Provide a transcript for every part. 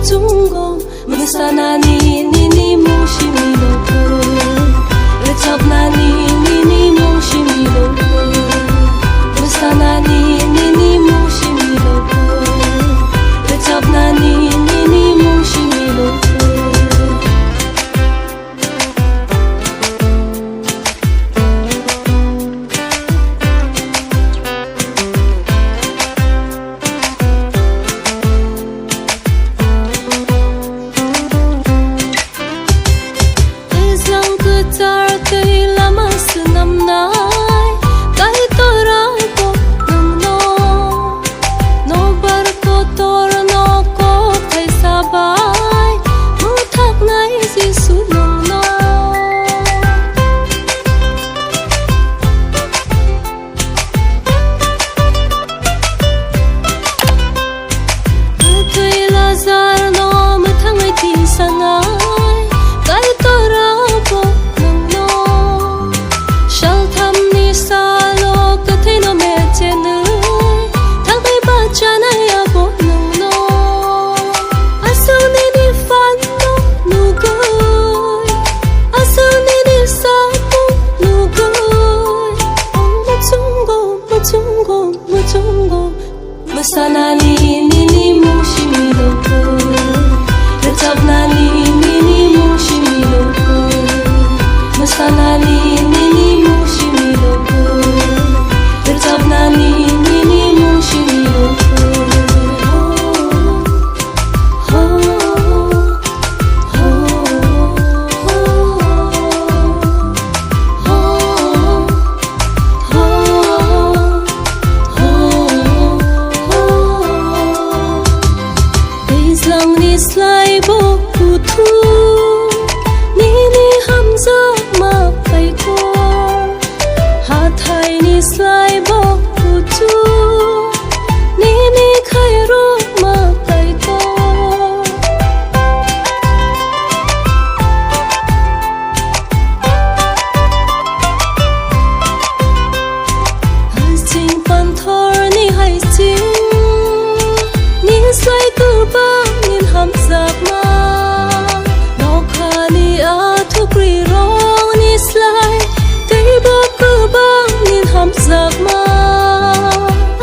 mutungo Musana ni mushi miloko Recap nani mushi miloko Musana ni mushi miloko Recap nani mushi miloko Musana ni mushi miloko Recap nani mushi miloko Musana ni mushi miloko Recap nani mushi miloko Slai bo putu ni hamza ma pai ko ha thai ni slai bo putu ni khai ro ma pai ko hai sing pan thor ni hai sing ni slai tu ba ham giặc ma nó khani a thu pri rong ni slai tei ba ku bang nin ham giặc ma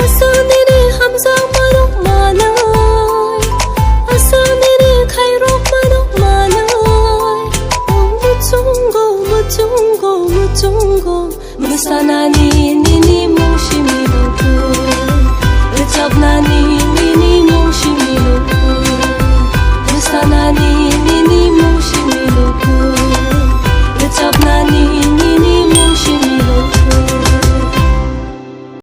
asa ni ham giặc ma nok ma nai asa ni khai rok ma nok ma nai mutungo musana ni